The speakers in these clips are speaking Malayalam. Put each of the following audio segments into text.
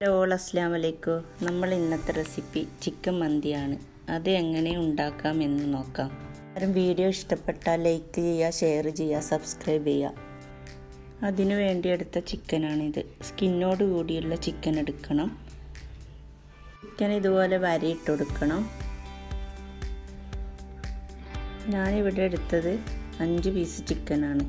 ഹലോ അസ്സലാമു അലൈക്കും. നമ്മൾ ഇന്നത്തെ റെസിപ്പി ചിക്കൻ മന്തിയാണ്. അത് എങ്ങനെ ഉണ്ടാക്കാം എന്ന് നോക്കാം. വീഡിയോ ഇഷ്ടപ്പെട്ടാൽ ലൈക്ക് ചെയ്യുക, ഷെയർ ചെയ്യുക, സബ്സ്ക്രൈബ് ചെയ്യുക. അതിനു വേണ്ടി എടുത്ത ചിക്കനാണിത്. സ്കിന്നോട് കൂടിയുള്ള ചിക്കൻ എടുക്കണം. ചിക്കൻ ഇതുപോലെ വരയിട്ട് കൊടുക്കണം. ഞാനിവിടെ എടുത്തത് 5 പീസ് ചിക്കനാണ്.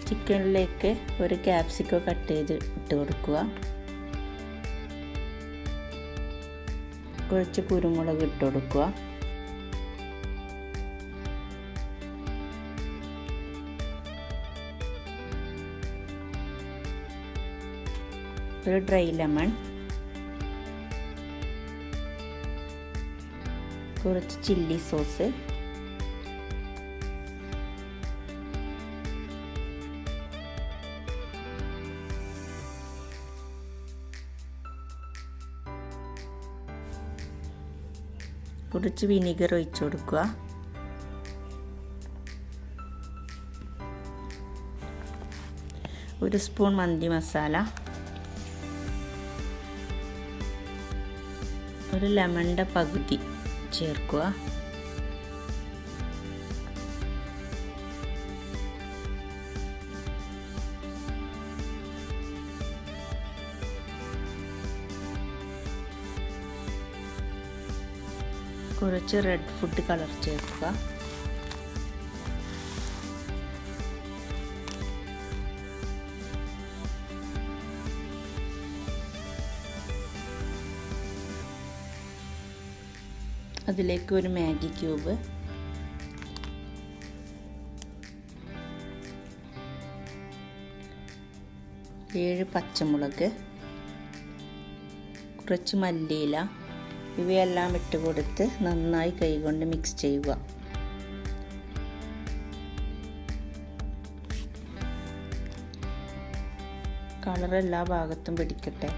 ചിക്കനിലേക്ക് ഒരു ക്യാപ്സിക്കോ കട്ട് ചെയ്ത് ഇട്ട് കൊടുക്കുക. കുറച്ച് കുരുമുളക് ഇട്ട് കൊടുക്കുക. ഒരു ഡ്രൈ ലെമൺ, കുറച്ച് ചില്ലി സോസ്, കുറച്ച് വിനീഗർ ഒഴിച്ചു കൊടുക്കുക. ഒരു സ്പൂൺ മന്തി മസാല, ഒരു ലെമണിൻ്റെ പകുതി ചേർക്കുക. കുറച്ച് റെഡ് ഫുഡ് കളർ ചേർക്കുക. അതിലേക്ക് ഒരു മാഗി ക്യൂബ്, ഏഴ് പച്ചമുളക്, കുറച്ച് മല്ലിയില, ഇവയെല്ലാം ഇട്ട് കൊടുത്ത് നന്നായി കൈകൊണ്ട് മിക്സ് ചെയ്യുക. കളർ എല്ലാ ഭാഗത്തും പിടിക്കട്ടെ.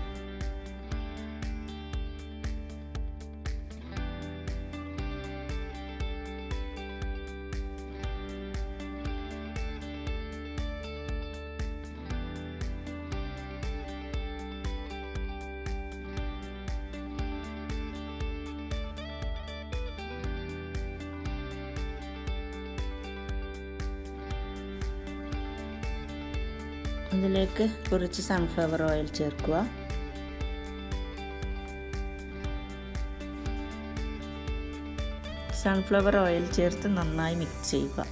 അതിലേക്ക് കുറച്ച് സൺഫ്ലവർ ഓയിൽ ചേർക്കുക. സൺഫ്ലവർ ഓയിൽ ചേർത്ത് നന്നായി മിക്സ് ചെയ്യുക.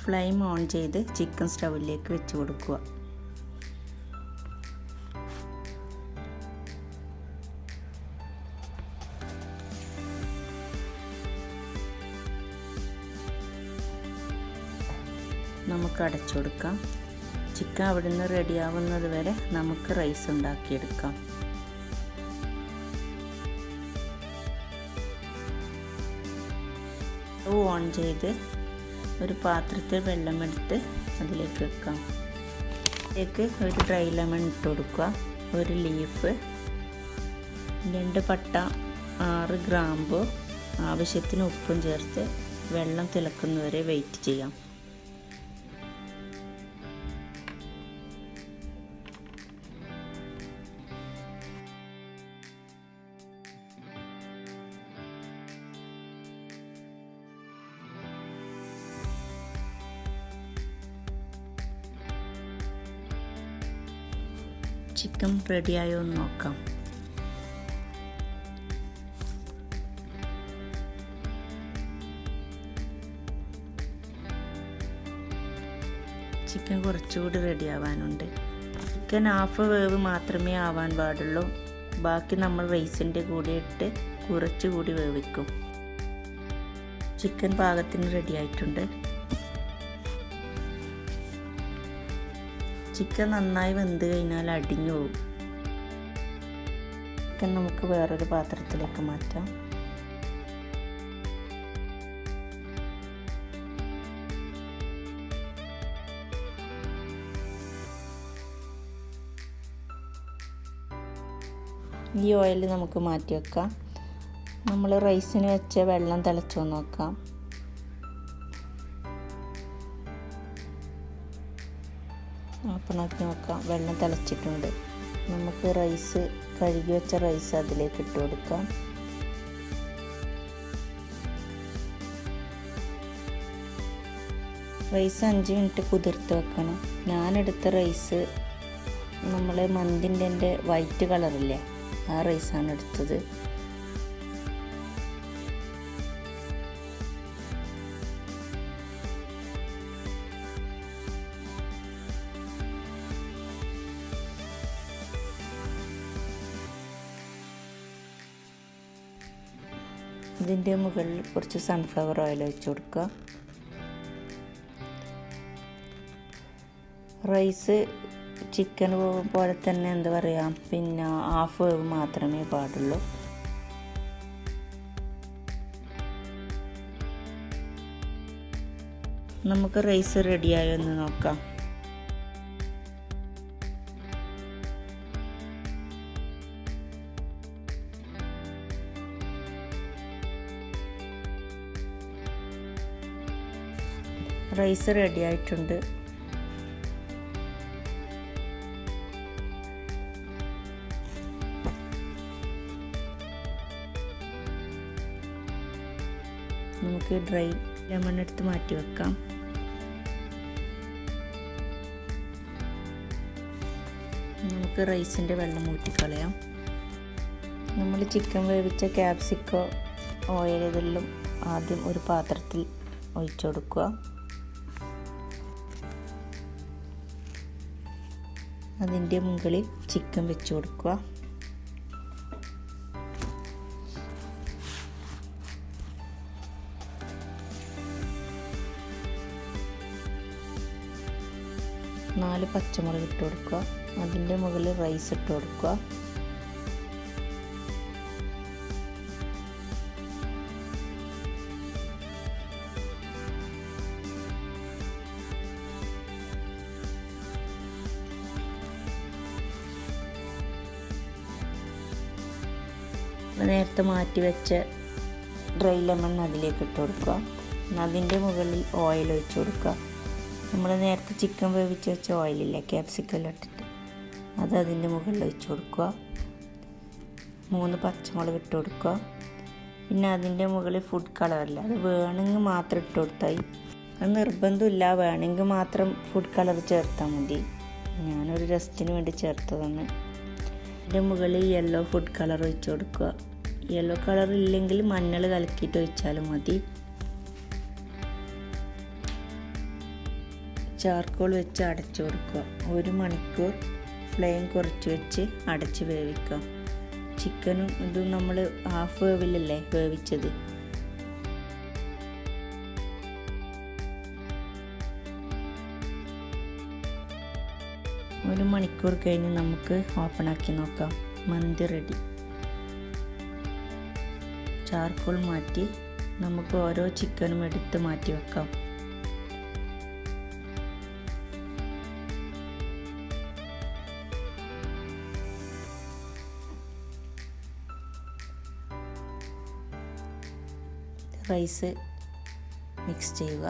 ഫ്ലെയിം ഓൺ ചെയ്ത് ചിക്കൻ സ്റ്റൗവിലേക്ക് വെച്ച് കൊടുക്കുക. നമുക്ക് അടച്ചു കൊടുക്കാം. ചിക്കൻ അവിടെ നിന്ന് റെഡിയാവുന്നത് വരെ നമുക്ക് റൈസ് ഉണ്ടാക്കിയെടുക്കാം. സ്റ്റവ് ഓൺ ചെയ്ത് ഒരു പാത്രത്തിൽ വെള്ളമെടുത്ത് അതിലേക്ക് വെക്കാം. അതിലേക്ക് ഒരു ഡ്രൈ ലെമൺ ഇട്ട് കൊടുക്കുക. ഒരു ലീഫ്, 2 പട്ട, 6 ഗ്രാമ്പു, ആവശ്യത്തിന് ഉപ്പും ചേർത്ത് വെള്ളം തിളക്കുന്നവരെ വെയിറ്റ് ചെയ്യാം. ചിക്കൻ റെഡിയായോ എന്ന് നോക്കാം. ചിക്കൻ കുറച്ചുകൂടി റെഡിയാവാനുണ്ട്. ചിക്കൻ ഹാഫ് വേവ് മാത്രമേ ആവാൻ പാടുള്ളൂ. ബാക്കി നമ്മൾ റൈസിൻ്റെ കൂടെ ഇട്ട് കുറച്ചുകൂടി വേവിക്കും. ചിക്കൻ പാകത്തിന് റെഡിയായിട്ടുണ്ട്. ചിക്കൻ നന്നായി വെന്ത് കഴിഞ്ഞാൽ അടിഞ്ഞു പോകും. ചിക്കൻ നമുക്ക് വേറൊരു പാത്രത്തിലേക്ക് മാറ്റാം. ഈ ഓയിൽ നമുക്ക് മാറ്റി വെക്കാം. നമ്മൾ റൈസിന് വെച്ച വെള്ളം തിളച്ചോ നോക്കാം. അപ്പം നോക്കാം, വെള്ളം തിളച്ചിട്ടുണ്ട്. നമുക്ക് റൈസ് കഴുകി വെച്ച റൈസ് അതിലേക്ക് ഇട്ട് കൊടുക്കാം. റൈസ് 5 മിനിറ്റ് കുതിർത്ത് വെക്കണം. ഞാനെടുത്ത റൈസ് നമ്മൾ മന്തിൻ്റെ വൈറ്റ് കളറില്ലേ, ആ റൈസാണ് എടുത്തത്. ഇതിൻ്റെ മുകളിൽ കുറച്ച് സൺഫ്ലവർ ഓയിൽ ഒഴിച്ച് കൊടുക്കുക. റൈസ് ചിക്കൻ പോലെ തന്നെ എന്താ പറയുക, പിന്നെ ഹാഫ് വേവ് മാത്രമേ പാടുള്ളൂ. നമുക്ക് റൈസ് റെഡിയായോ എന്ന് നോക്കാം. റൈസ് റെഡി ആയിട്ടുണ്ട്. നമുക്ക് ഡ്രൈ ലെമൺ എടുത്ത് മാറ്റി വെക്കാം. നമുക്ക് റൈസിൻ്റെ വെള്ളം ഊറ്റിക്കളയാം. നമ്മൾ ചിക്കൻ വേവിച്ച ക്യാപ്സിക്കോ ഓയിൽ ഇതെല്ലാം ആദ്യം ഒരു പാത്രത്തിൽ ഒഴിച്ചു കൊടുക്കുക. അതിൻ്റെ മുകളിൽ ചിക്കൻ വെച്ച് കൊടുക്കുക. നാല് പച്ചമുളക് ഇട്ട് കൊടുക്കുക. അതിൻ്റെ മുകളിൽ റൈസ് ഇട്ട് കൊടുക്കുക. നേരത്തെ മാറ്റി വെച്ച ഡ്രൈ ലെമൺ അതിലേക്ക് ഇട്ട് കൊടുക്കുക. അതിൻ്റെ മുകളിൽ ഓയിൽ ഒഴിച്ച് കൊടുക്കുക. നമ്മൾ നേരത്തെ ചിക്കൻ വേവിച്ച് വെച്ച ഓയിലില്ലേ, ക്യാപ്സിക്കം ഇട്ടിട്ട്, അത് അതിൻ്റെ മുകളിൽ ഒഴിച്ച് കൊടുക്കുക. 3 പച്ചമുളക് ഇട്ട് കൊടുക്കുക. പിന്നെ അതിൻ്റെ മുകളിൽ ഫുഡ് കളറില്ല, അത് വേണമെങ്കിൽ മാത്രം ഇട്ട് കൊടുത്താൽ, അത് നിർബന്ധമില്ല, വേണമെങ്കിൽ മാത്രം ഫുഡ് കളർ ചേർത്താൽ മതി. ഞാനൊരു രസത്തിന് വേണ്ടി ചേർത്തതാണ്. അതിൻ്റെ മുകളിൽ യെല്ലോ ഫുഡ് കളർ ഒഴിച്ച് കൊടുക്കുക. യെല്ലോ കളർ ഇല്ലെങ്കിൽ മഞ്ഞൾ കലക്കിയിട്ട് ഒഴിച്ചാലും മതി. ചാർക്കോൾ വെച്ച് അടച്ചു കൊടുക്കുക. 1 മണിക്കൂർ ഫ്ലെയിം കുറച്ച് വെച്ച് അടച്ച് വേവിക്കാം. ചിക്കനും ഇതും നമ്മൾ ഹാഫ് വേവിലല്ലേ വേവിച്ചത്. ഒരു മണിക്കൂർ കഴിഞ്ഞ് നമുക്ക് ഓപ്പൺ ആക്കി നോക്കാം. മന്തി റെഡി. ചാർക്കോൾ മാറ്റി നമുക്ക് ഓരോ ചിക്കനും എടുത്ത് മാറ്റി വെക്കാം. റൈസ് മിക്സ് ചെയ്യുക.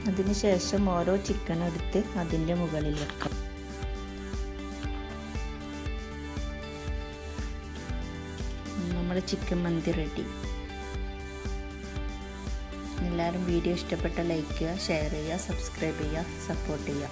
അതിനുശേഷം ഓരോ ചിക്കൻ എടുത്ത് അതിൻ്റെ മുകളിൽ വെക്കാം. നമ്മുടെ ചിക്കൻ മന്തി റെഡി. എല്ലാവരും വീഡിയോ ഇഷ്ടപ്പെട്ട ലൈക്ക് ചെയ്യുക, ഷെയർ ചെയ്യുക, സബ്സ്ക്രൈബ് ചെയ്യുക, സപ്പോർട്ട് ചെയ്യുക.